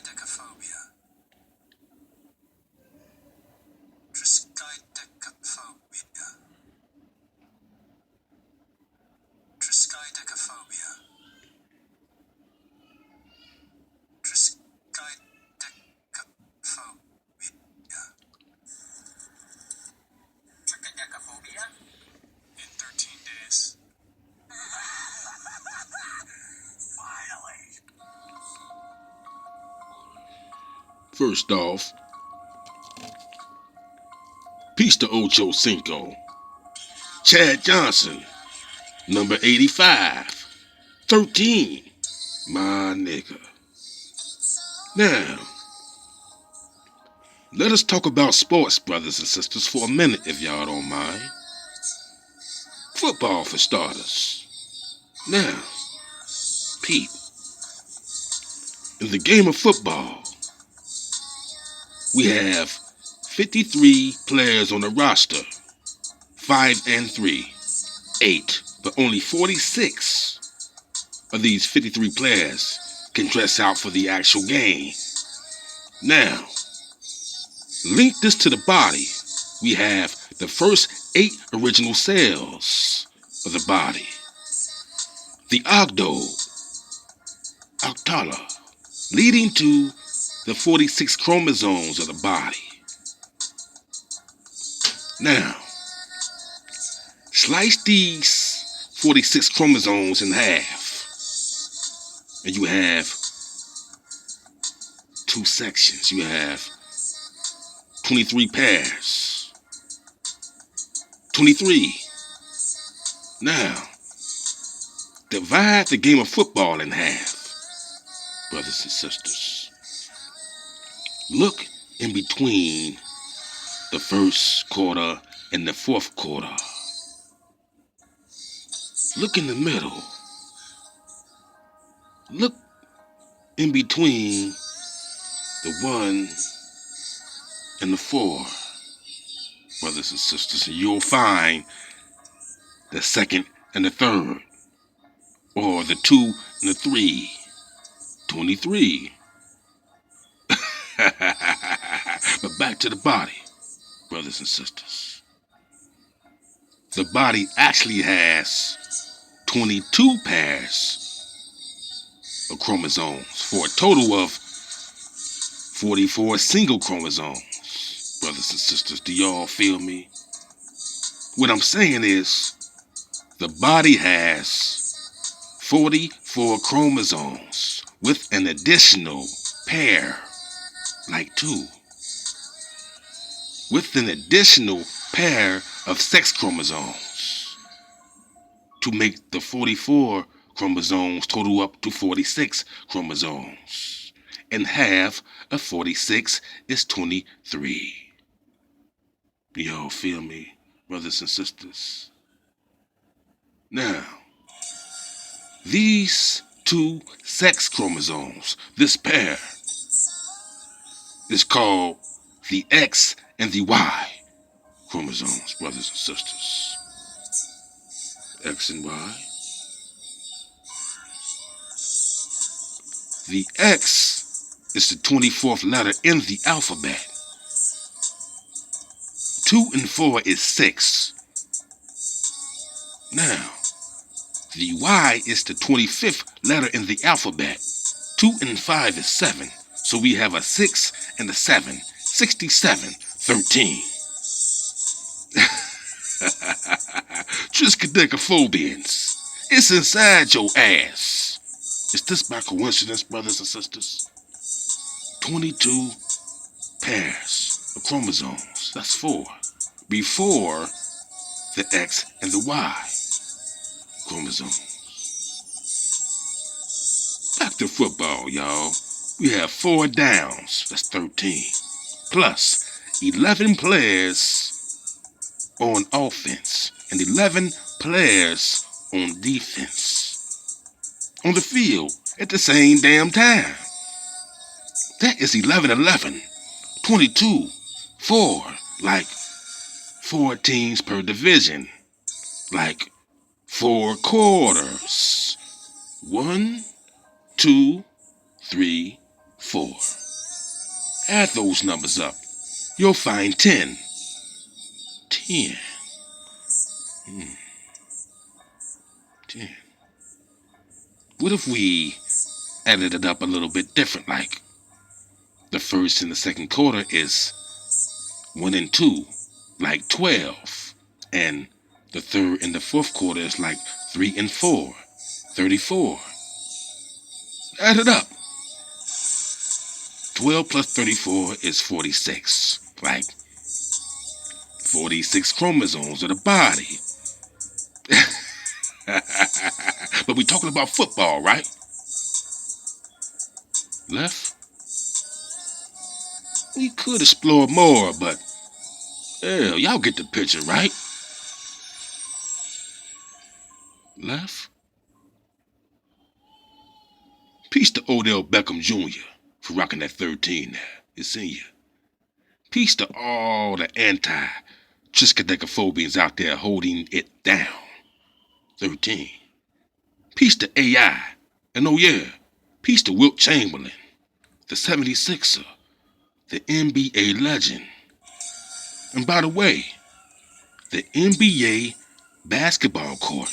Triskaidekaphobia. Triskaidekaphobia. Triskaidekaphobia. Triskaidekaphobia. Triskaidekaphobia? In 13 days. Finally. First off, peace to Ocho Cinco. Chad Johnson, number 85. 13. My nigga. Now, let us talk about sports, brothers and sisters, for a minute, if y'all don't mind. Football, for starters. Now, Pete, in the game of football, we have 53 players on the roster. 5 and 3. 8. But only 46 of these 53 players can dress out for the actual game. Now, link this to the body. We have the first 8 original cells of the body. The octala, leading to the 46 chromosomes of the body. Now, slice these 46 chromosomes in half, and you have 2 sections. You have 23 pairs. 23. Now, divide the game of football in half, brothers and sisters. Look in between the first quarter and the fourth quarter. Look in the middle. Look in between the 1 and the 4, brothers and sisters, and you'll find the 2nd and the 3rd, or the 2 and the 3. 23. But back to the body, brothers and sisters. The body actually has 22 pairs of chromosomes for a total of 44 single chromosomes, brothers and sisters. Do y'all feel me? What I'm saying is, the body has 44 chromosomes with an additional pair, like 2, with an additional pair of sex chromosomes to make the 44 chromosomes total up to 46 chromosomes. And half of 46 is 23. Do y'all feel me, brothers and sisters? Now, these 2 sex chromosomes, this pair, is called the X and the Y chromosomes, brothers and sisters. X and Y. The X is the 24th letter in the alphabet. 2 and 4 is 6. Now, the Y is the 25th letter in the alphabet. 2 and 5 is 7. So we have a 6 and a 7. 67, 13. Triskaidekaphobians. It's inside your ass. Is this by coincidence, brothers and sisters? 22 pairs of chromosomes. That's 4. Before the X and the Y chromosomes. Back to football, y'all. We have 4 downs. That's 13. Plus 11 players on offense and 11 players on defense on the field at the same damn time. That is 11-11, 22, 4, like 4 teams per division, like 4 quarters. 1, 2, 3, 4. Add those numbers up. You'll find 10. 10. 10. What if we added it up a little bit different, like the first and the second quarter is 1 and 2, like 12. And the third and the fourth quarter is like 3 and 4, 34. Add it up. 12 plus 34 is 46. Like 46 chromosomes of the body. But we're talking about football, right? Left? We could explore more, but hell, y'all get the picture, right? Left? Peace to Odell Beckham Jr. for rocking that 13 there. It's in you. Peace to all the anti-TRISKAIDEKAPHOBIANs out there holding it down. 13. Peace to AI. And oh yeah, peace to Wilt Chamberlain, the 76er, the NBA legend. And by the way, the NBA basketball court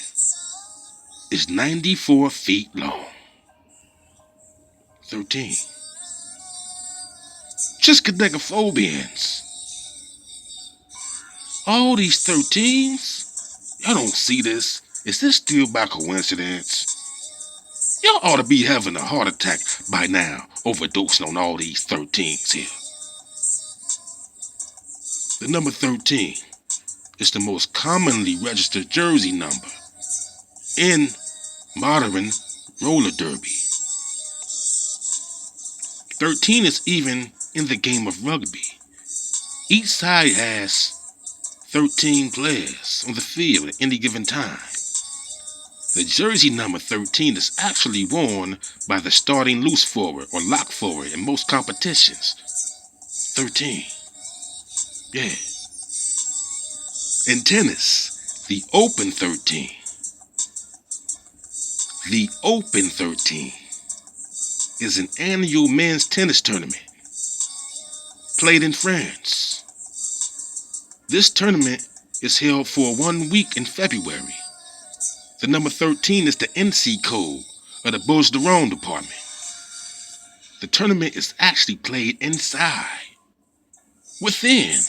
is 94 feet long. 13. TRISKAIDEKAPHOBIANs. All these 13s, y'all don't see this. Is this still by coincidence? Y'all ought to be having a heart attack by now, overdosing on all these 13s here. The number 13 is the most commonly registered jersey number in modern roller derby. 13 is even in the game of rugby. Each side has 13 players on the field at any given time. The jersey number 13 is actually worn by the starting loose forward or lock forward in most competitions. 13. Yeah. In tennis, the Open 13. The Open 13 is an annual men's tennis tournament played in France. This tournament is held for 1 week in February. The number 13 is the NC code of the Bouches-du-Rhône department. The tournament is actually played inside, within,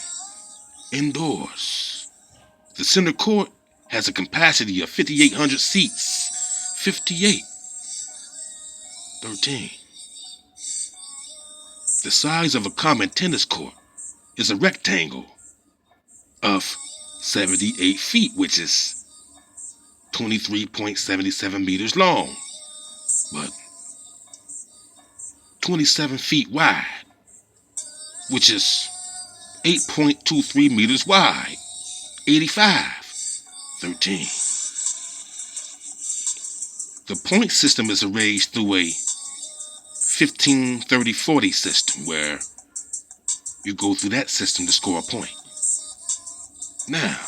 indoors. The center court has a capacity of 5,800 seats. 58. 13. The size of a common tennis court is a rectangle of 78 feet, which is 23.77 meters long, but 27 feet wide, which is 8.23 meters wide, 85, 13. The point system is arranged through a 15-30-40 system where you go through that system to score a point. Now,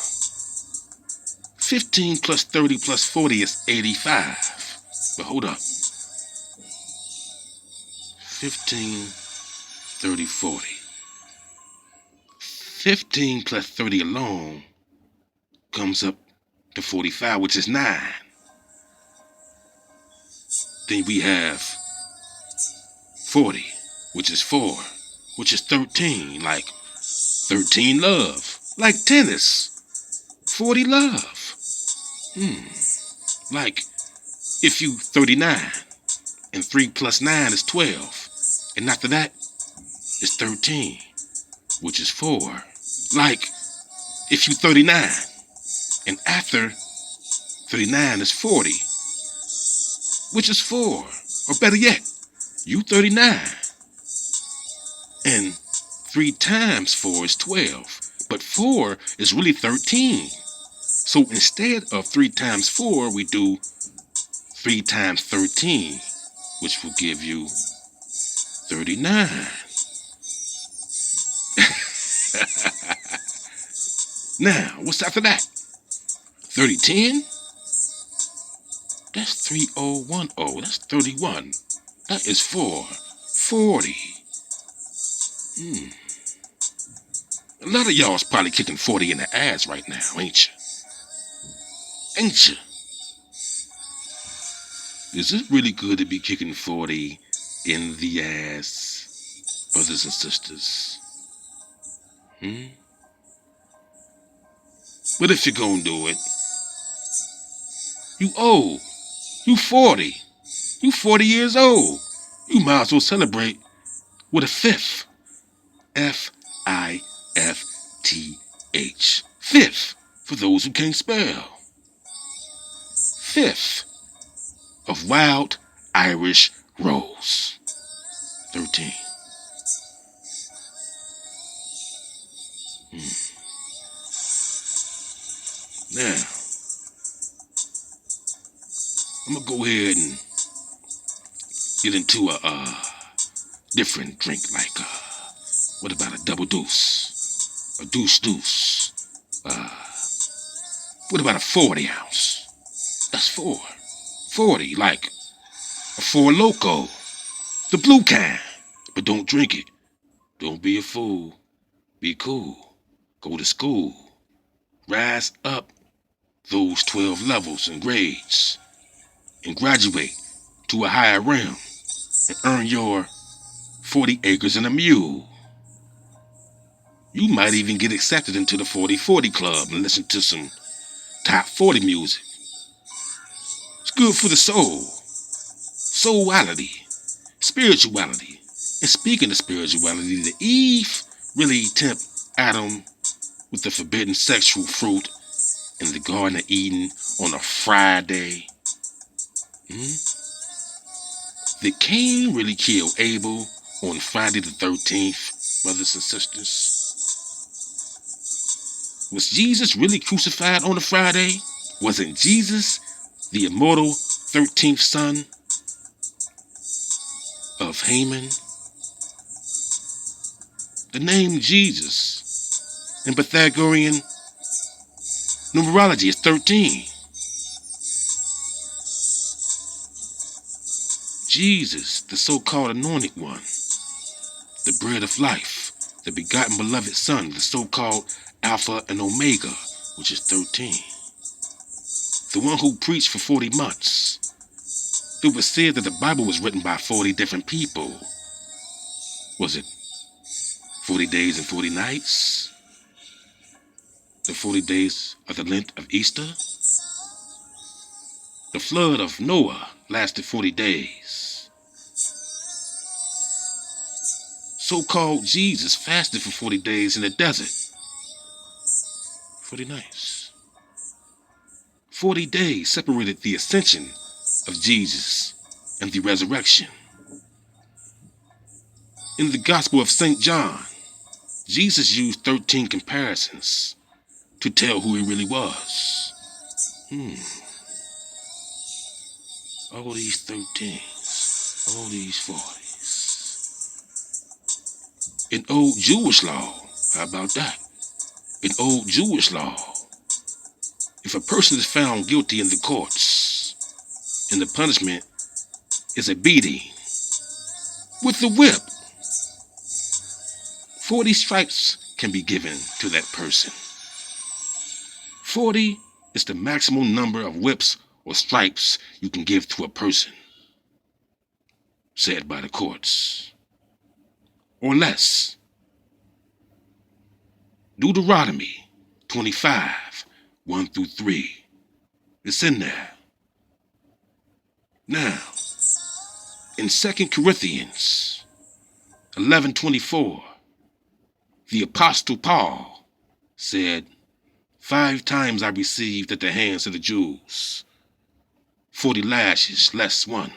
15 plus 30 plus 40 is 85. But hold up. 15, 30, 40. 15 plus 30 alone comes up to 45, which is 9. Then we have 40, which is 4, which is 13, like 13 love, like tennis, 40 love. Like if you 39 and 3 plus 9 is 12, and after that is 13, which is 4. Like if you 39 and after 39 is 40, which is 4. Or better yet, you 39 and 3 times 4 is 12, but 4 is really 13. So instead of 3 times 4, we do 3 times 13, which will give you 39. Now, what's after that? 3010? That's 3010. That's 31. That is 4. 40. A lot of y'all's probably kicking 40 in the ass right now, ain't you? Ain't you? Is it really good to be kicking 40 in the ass, brothers and sisters? But if you're gonna do it, you old. You 40. You 40 years old. You might as well celebrate with a fifth. F-I-F-T-H. Fifth, for those who can't spell. Fifth of Wild Irish Rose. 13. Now, I'm gonna go ahead and get into a different drink, like what about a double deuce, a deuce deuce? What about a 40 ounce? That's 40, like a 4 Loco, the blue kind. But don't drink it. Don't be a fool. Be cool. Go to school. Rise up those 12 levels and grades and graduate to a higher realm and earn your 40 acres and a mule. You might even get accepted into the 40-40 club and listen to some top 40 music. It's good for the soul, soulity, spirituality. And speaking of spirituality, the Eve really tempted Adam with the forbidden sexual fruit in the Garden of Eden on a Friday. Did Cain really kill Abel on Friday the 13th, brothers and sisters? Was Jesus really crucified on a Friday? Wasn't Jesus the immortal 13th son of Haman? The name Jesus in Pythagorean numerology is 13. Jesus, the so-called anointed one, the bread of life, the begotten beloved son, the so-called Alpha and Omega, which is 13. The one who preached for 40 months. It was said that the Bible was written by 40 different people. Was it 40 days and 40 nights? The 40 days of the length of Easter? The flood of Noah lasted 40 days. So-called Jesus fasted for 40 days in the desert. 40 nights. 40 days separated the ascension of Jesus and the resurrection. In the Gospel of St. John, Jesus used 13 comparisons to tell who he really was. All these 13s, all these 40s. In old Jewish law, how about that? In old Jewish law, if a person is found guilty in the courts, and the punishment is a beating with the whip, 40 stripes can be given to that person. 40 is the maximum number of whips or stripes you can give to a person, said by the courts, or less. Deuteronomy 25, 1 through 3. It's in there. Now, in 2 Corinthians 11:24, the Apostle Paul said, 5 times I received at the hands of the Jews 40 lashes less 1,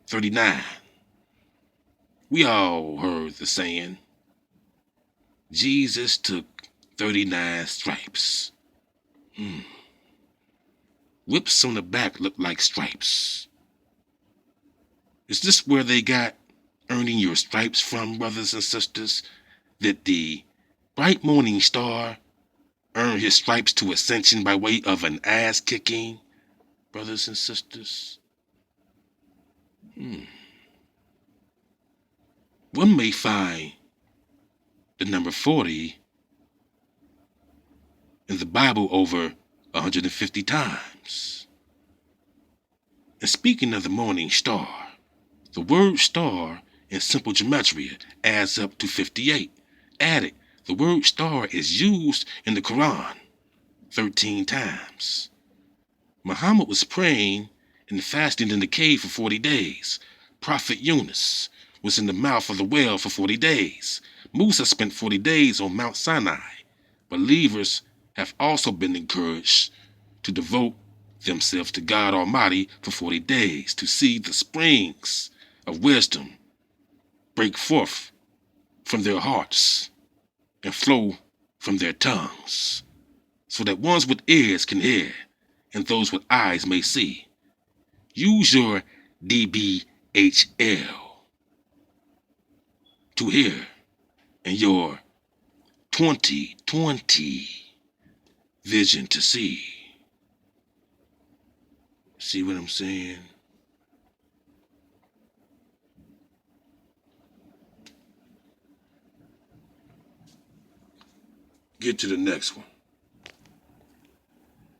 39. We all heard the saying, Jesus took 39 stripes. Whips on the back look like stripes. Is this where they got earning your stripes from, brothers and sisters? That the bright morning star earned his stripes to ascension by way of an ass kicking, brothers and sisters? One may find the number 40 in the Bible over 150 times. And speaking of the morning star, the word star in simple gematria adds up to 58. Added, the word star is used in the Quran 13 times. Muhammad was praying and fasting in the cave for 40 days. Prophet Yunus was in the mouth of the whale for 40 days. Musa spent 40 days on Mount Sinai. Believers have also been encouraged to devote themselves to God Almighty for 40 days to see the springs of wisdom break forth from their hearts and flow from their tongues, so that ones with ears can hear and those with eyes may see. Use your DBHL to hear and your 2020 vision to see. See what I'm saying? Get to the next one.